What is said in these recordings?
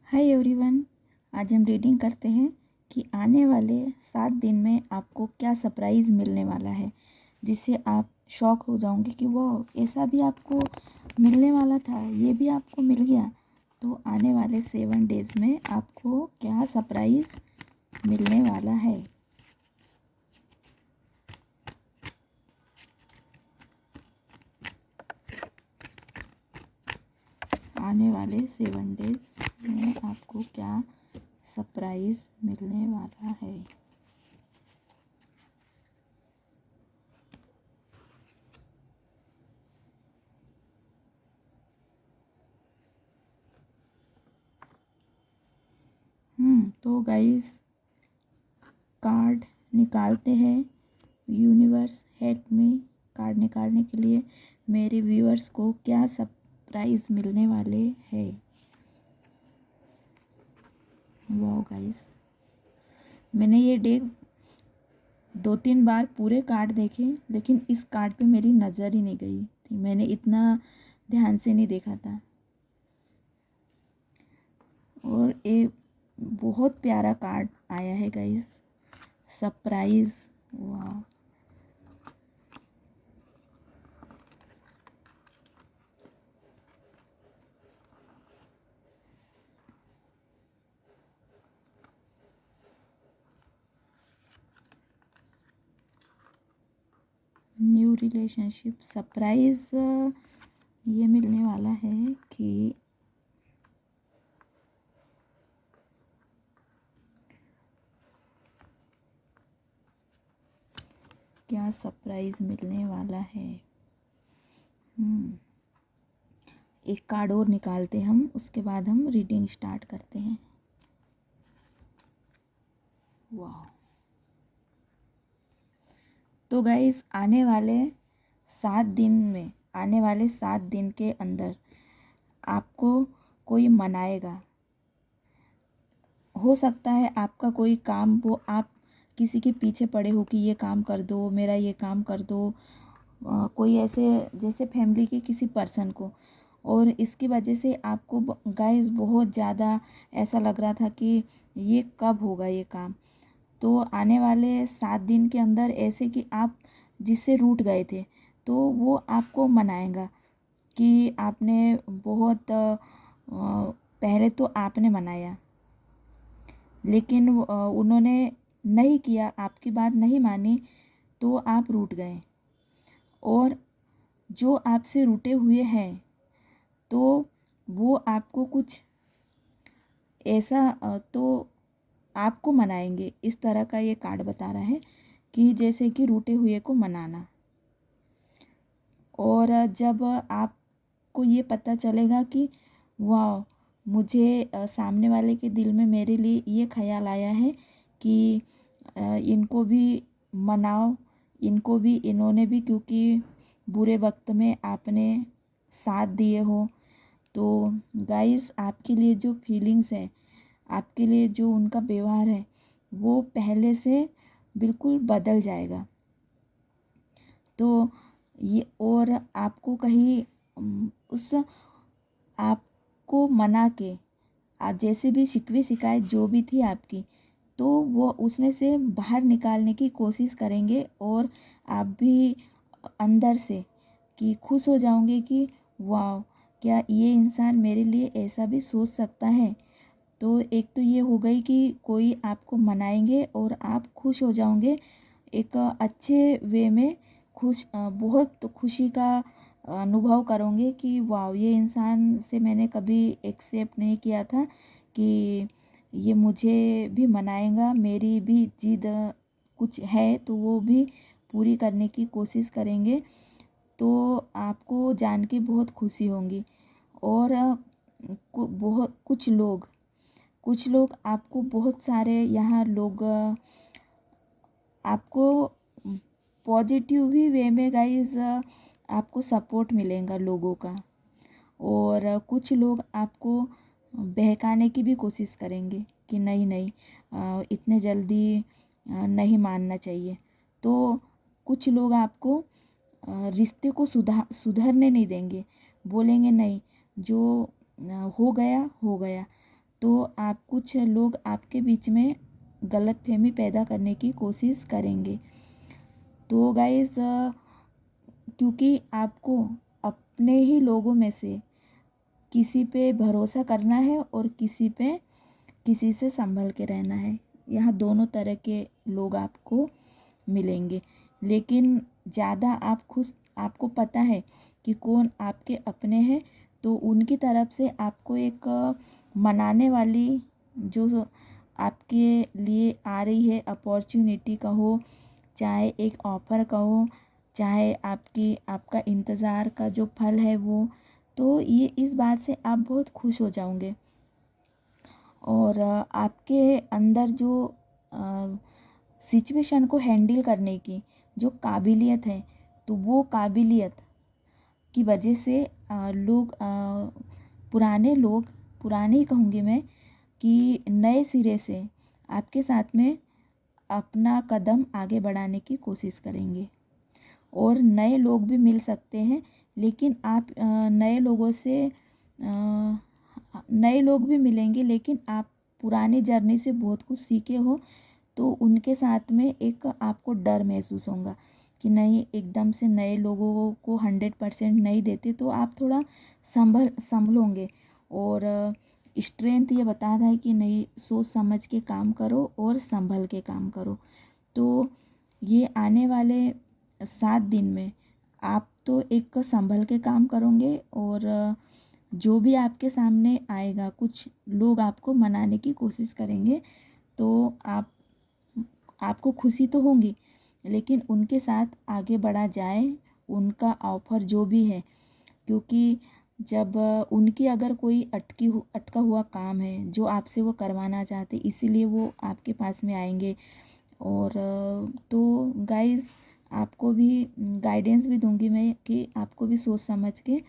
Hi everyone. आज हम reading करते हैं कि आने वाले 7 दिन में आपको क्या सरप्राइज़ मिलने वाला है, जिससे आप शॉक हो जाओगे कि वाह, ऐसा भी आपको मिलने वाला था, ये भी आपको मिल गया। तो आने वाले 7 डेज़ में आपको क्या सरप्राइज़ मिलने वाला है। आने वाले 7 डेज़ में आपको क्या सरप्राइज़ मिलने वाला है। तो गाइस, कार्ड निकालते हैं। Universe help me. कार्ड निकालने के लिए मेरे व्यूअर्स को क्या सरप्राइज मिलने वाले हैं। वाओ गाइस, मैंने ये डेक 2-3 बार पूरे कार्ड देखे, लेकिन इस कार्ड पे मेरी नज़र ही नहीं गई थी। मैंने इतना ध्यान से नहीं देखा था। और एक बहुत प्यारा कार्ड आया है गाइस, सरप्राइज। वाह, न्यू रिलेशनशिप सरप्राइज ये मिलने वाला है कि क्या सरप्राइज मिलने वाला है। एक कार्ड और निकालते हम, उसके बाद हम रीडिंग स्टार्ट करते हैं। वाह, तो गाइस, आने वाले 7 दिन के अंदर आपको कोई मनाएगा। हो सकता है आपका कोई काम, वो आप किसी के पीछे पड़े हो कि ये काम कर दो, मेरा ये काम कर दो। कोई ऐसे जैसे फैमिली के किसी पर्सन को, और इसकी वजह से आपको गाइस बहुत ज़्यादा ऐसा लग रहा था कि ये कब होगा ये काम। तो आने वाले 7 दिन के अंदर ऐसे कि आप जिससे रूठ गए थे, तो वो आपको मनाएगा कि आपने बहुत पहले तो आपने मनाया, लेकिन उन्होंने नहीं किया, आपकी बात नहीं मानी, तो आप रूठ गए। और जो आपसे रूठे हुए हैं, तो वो आपको कुछ ऐसा तो आपको मनाएंगे। इस तरह का ये कार्ड बता रहा है कि जैसे कि रूठे हुए को मनाना। और जब आपको ये पता चलेगा कि वाह, मुझे सामने वाले के दिल में मेरे लिए ये ख्याल आया है कि इनको भी मनाओ, इन्होंने भी क्योंकि बुरे वक्त में आपने साथ दिए हो। तो गाइस, आपके लिए जो फीलिंग्स है, आपके लिए जो उनका व्यवहार है, वो पहले से बिल्कुल बदल जाएगा। तो ये, और आपको कहीं उस आपको मना के, आप जैसे भी शिकवे शिकायत जो भी थी आपकी, तो वो उसमें से बाहर निकालने की कोशिश करेंगे। और आप भी अंदर से कि खुश हो जाओगे कि वाह, क्या ये इंसान मेरे लिए ऐसा भी सोच सकता है। तो एक तो ये हो गई कि कोई आपको मनाएंगे और आप खुश हो जाओगे, एक अच्छे वे में बहुत खुशी का अनुभव करोगे कि वाह, ये इंसान से मैंने कभी एक्सेप्ट नहीं किया था कि ये मुझे भी मनाएगा, मेरी भी जिद कुछ है तो वो भी पूरी करने की कोशिश करेंगे। तो आपको जान के बहुत खुशी होंगी। और बहुत कुछ लोग आपको, बहुत सारे यहाँ लोग आपको पॉजिटिव ही वे में गाइस आपको सपोर्ट मिलेगा लोगों का। और कुछ लोग आपको बहकाने की भी कोशिश करेंगे कि नहीं नहीं, इतने जल्दी नहीं मानना चाहिए। तो कुछ लोग आपको रिश्ते को सुधरने नहीं देंगे, बोलेंगे नहीं, जो हो गया हो गया। तो आप कुछ लोग आपके बीच में गलतफहमी पैदा करने की कोशिश करेंगे। तो गाइस क्योंकि आपको अपने ही लोगों में से किसी पे भरोसा करना है और किसी से संभल के रहना है। यहाँ दोनों तरह के लोग आपको मिलेंगे, लेकिन ज़्यादा आपको पता है कि कौन आपके अपने हैं, तो उनकी तरफ से आपको एक मनाने वाली जो आपके लिए आ रही है अपॉर्चुनिटी कहो, चाहे एक ऑफ़र कहो, चाहे आपका इंतज़ार का जो फल है वो, तो ये इस बात से आप बहुत खुश हो जाओगे। और आपके अंदर जो सिचुएशन को हैंडल करने की जो काबिलियत है, तो वो काबिलियत की वजह से पुराने ही कहूँगी मैं, कि नए सिरे से आपके साथ में अपना कदम आगे बढ़ाने की कोशिश करेंगे। और नए लोग भी मिल सकते हैं, लेकिन आप नए लोग भी मिलेंगे, लेकिन आप पुरानी जर्नी से बहुत कुछ सीखे हो, तो उनके साथ में एक आपको डर महसूस होगा कि नहीं, एकदम से नए लोगों को 100% नहीं देते, तो आप थोड़ा संभलोगे। और स्ट्रेंथ ये बताता है कि नहीं, सोच समझ के काम करो और संभल के काम करो। तो ये आने वाले 7 दिन में आप तो एक संभल के काम करोगे, और जो भी आपके सामने आएगा, कुछ लोग आपको मनाने की कोशिश करेंगे, तो आपको खुशी तो होगी, लेकिन उनके साथ आगे बढ़ा जाए, उनका ऑफ़र जो भी है, क्योंकि जब उनकी अगर कोई अटका हुआ काम है जो आपसे वो करवाना चाहते, इसीलिए वो आपके पास में आएंगे। और तो गाइस, आपको भी गाइडेंस भी दूंगी मैं कि आपको भी सोच समझ के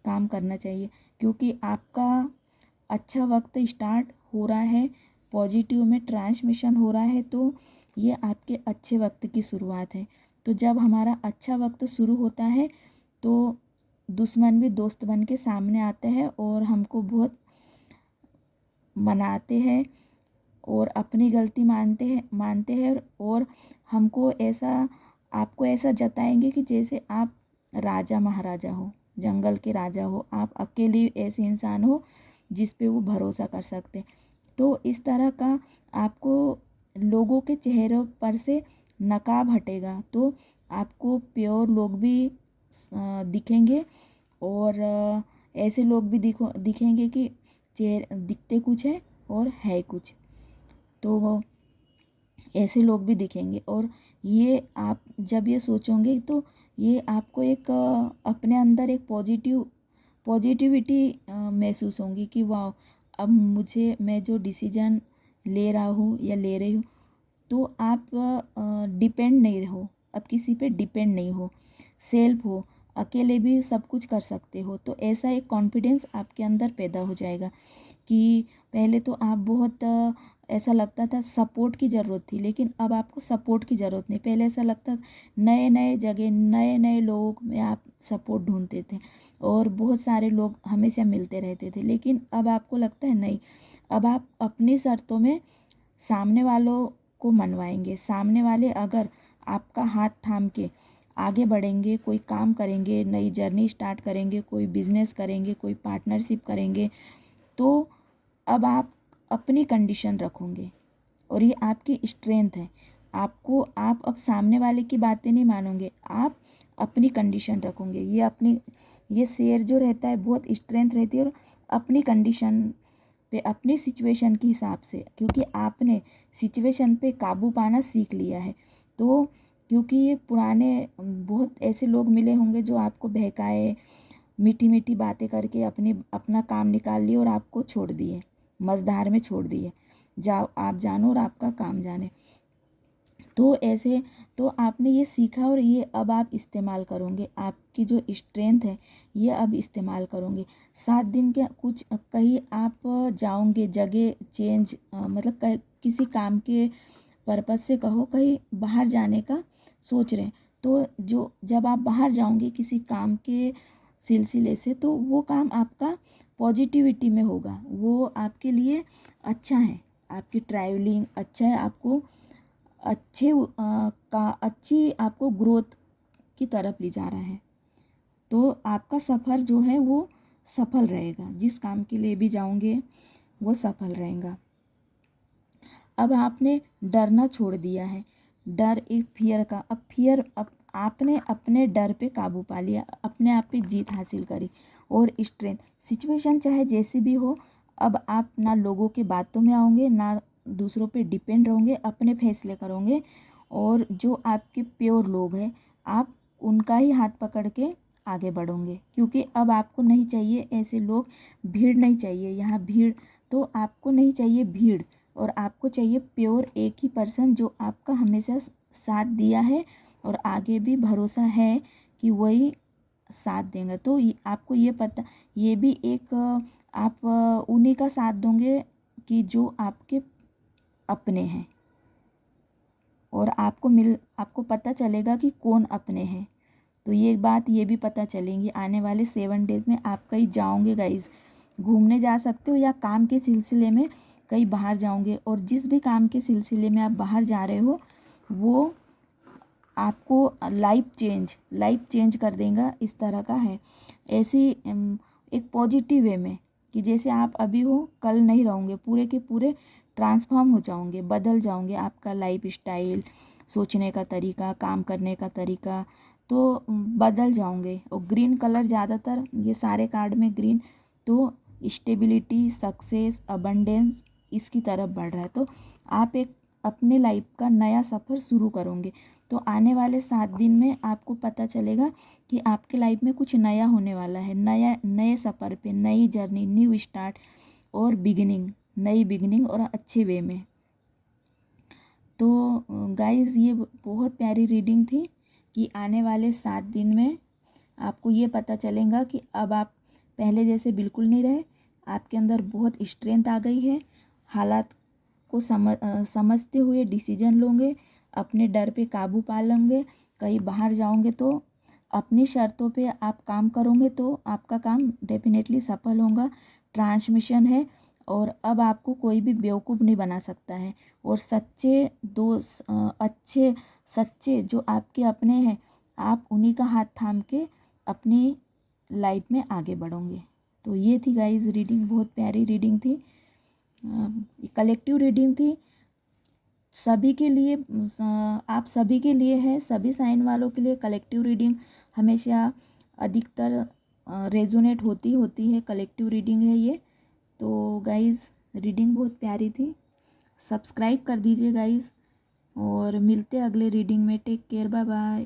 काम करना चाहिए, क्योंकि आपका अच्छा वक्त स्टार्ट हो रहा है, पॉजिटिव में ट्रांसमिशन हो रहा है, तो ये आपके अच्छे वक्त की शुरुआत है। तो जब हमारा अच्छा वक्त शुरू होता है, तो दुश्मन भी दोस्त बन के सामने आते हैं और हमको बहुत मनाते हैं और अपनी गलती मानते हैं, और आपको ऐसा जताएंगे कि जैसे आप राजा महाराजा हो, जंगल के राजा हो, आप अकेले ऐसे इंसान हो जिस पे वो भरोसा कर सकते। तो इस तरह का आपको लोगों के चेहरों पर से नकाब हटेगा, तो आपको प्योर लोग भी दिखेंगे, और ऐसे लोग भी दिखेंगे कि दिखते कुछ है और है कुछ, तो वो ऐसे लोग भी दिखेंगे। और ये आप जब ये सोचोगे, तो ये आपको एक अपने अंदर एक पॉजिटिविटी महसूस होगी कि वाह, अब मैं जो डिसीजन ले रहा हूँ या ले रही हूँ, तो आप डिपेंड नहीं हो, अब किसी पे डिपेंड नहीं हो, सेल्फ हो, अकेले भी सब कुछ कर सकते हो। तो ऐसा एक कॉन्फिडेंस आपके अंदर पैदा हो जाएगा कि पहले तो आप बहुत ऐसा लगता था सपोर्ट की ज़रूरत थी, लेकिन अब आपको सपोर्ट की ज़रूरत नहीं। पहले ऐसा लगता नए नए जगह, नए नए लोगों में आप सपोर्ट ढूंढते थे, और बहुत सारे लोग हमेशा मिलते रहते थे, लेकिन अब आपको लगता है नहीं, अब आप अपनी शर्तों में सामने वालों को मनवाएंगे। सामने वाले अगर आपका हाथ थाम के आगे बढ़ेंगे, कोई काम करेंगे, नई जर्नी स्टार्ट करेंगे, कोई बिजनेस करेंगे, कोई पार्टनरशिप करेंगे, तो अब आप अपनी कंडीशन रखोगे, और ये आपकी स्ट्रेंथ है। आप अब सामने वाले की बातें नहीं मानोगे, आप अपनी कंडीशन रखोगे। ये शेर जो रहता है बहुत स्ट्रेंथ रहती है, और अपनी कंडीशन पे, अपनी सिचुएशन के हिसाब से, क्योंकि आपने सिचुएशन पे काबू पाना सीख लिया है। तो क्योंकि ये पुराने बहुत ऐसे लोग मिले होंगे जो आपको बहकाए, मीठी मीठी बातें करके अपना काम निकाल लिए और आपको छोड़ दिए, मझधार में छोड़ दिए, जाओ आप जानो और आपका काम जाने। तो ऐसे तो आपने ये सीखा, और ये अब आप इस्तेमाल करोगे, आपकी जो स्ट्रेंथ है ये अब इस्तेमाल करोगे। 7 दिन के कुछ कहीं आप जाओगे, जगह चेंज, मतलब किसी काम के पर्पज़ से कहो, कहीं बाहर जाने का सोच रहे हैं, तो जब आप बाहर जाओगे किसी काम के सिलसिले से, तो वो काम आपका पॉजिटिविटी में होगा, वो आपके लिए अच्छा है, आपकी ट्रैवलिंग अच्छा है, आपको अच्छी आपको ग्रोथ की तरफ ले जा रहा है। तो आपका सफ़र जो है वो सफल रहेगा, जिस काम के लिए भी जाओगे वो सफल रहेगा। अब आपने डरना छोड़ दिया है, डर एक फियर का, अब आपने अपने डर पे काबू पा लिया, अपने आप पे जीत हासिल करी और स्ट्रेंथ। सिचुएशन चाहे जैसी भी हो, अब आप ना लोगों की बातों में आओगे, ना दूसरों पे डिपेंड रहोगे, अपने फैसले करोगे और जो आपके प्योर लोग हैं आप उनका ही हाथ पकड़ के आगे बढ़ोगे। क्योंकि अब आपको नहीं चाहिए ऐसे लोग, भीड़ नहीं चाहिए यहाँ, भीड़ तो आपको नहीं चाहिए भीड़, और आपको चाहिए प्योर एक ही पर्सन जो आपका हमेशा साथ दिया है और आगे भी भरोसा है कि वही साथ देंगे। तो आपको ये पता, ये भी एक आप उन्हीं का साथ दोगे कि जो आपके अपने हैं, और आपको पता चलेगा कि कौन अपने हैं। तो ये बात ये भी पता चलेंगी आने वाले 7 डेज़ में। आप कहीं जाओगे गाइज, घूमने जा सकते हो या काम के सिलसिले में कहीं बाहर जाओगे, और जिस भी काम के सिलसिले में आप बाहर जा रहे हो वो आपको लाइफ चेंज कर देगा, इस तरह का है। ऐसी एक पॉजिटिव वे में कि जैसे आप अभी हो कल नहीं रहोगे, पूरे के पूरे ट्रांसफॉर्म हो जाओगे, बदल जाओगे, आपका लाइफ स्टाइल, सोचने का तरीका, काम करने का तरीका, तो बदल जाओगे। और ग्रीन कलर ज़्यादातर ये सारे कार्ड में ग्रीन, तो स्टेबिलिटी, सक्सेस, अबंडेंस इसकी तरफ बढ़ रहा है। तो आप एक अपने लाइफ का नया सफ़र शुरू करोगे। तो आने वाले 7 दिन में आपको पता चलेगा कि आपके लाइफ में कुछ नया होने वाला है, नए सफ़र पे, नई जर्नी, न्यू स्टार्ट और नई बिगिनिंग और अच्छे वे में। तो गाइज़ ये बहुत प्यारी रीडिंग थी कि आने वाले 7 दिन में आपको ये पता चलेगा कि अब आप पहले जैसे बिल्कुल नहीं रहे, आपके अंदर बहुत स्ट्रेंथ आ गई है, हालात को समझते हुए डिसीजन लोगे, अपने डर पे काबू पा लेंगे, कहीं बाहर जाओगे तो अपनी शर्तों पे आप काम करोगे तो आपका काम डेफिनेटली सफल होगा। ट्रांसमिशन है, और अब आपको कोई भी बेवकूफ़ नहीं बना सकता है, और सच्चे दोस्त, अच्छे सच्चे जो आपके अपने हैं, आप उन्हीं का हाथ थाम के अपनी लाइफ में आगे बढ़ोगे। तो ये थी गाइस रीडिंग, बहुत प्यारी रीडिंग थी, कलेक्टिव रीडिंग थी सभी के लिए, आप सभी के लिए है, सभी साइन वालों के लिए कलेक्टिव रीडिंग हमेशा अधिकतर रेजोनेट होती है, कलेक्टिव रीडिंग है ये। तो गाइस रीडिंग बहुत प्यारी थी, सब्सक्राइब कर दीजिए गाइस, और मिलते हैं अगले रीडिंग में। Take care, bye bye.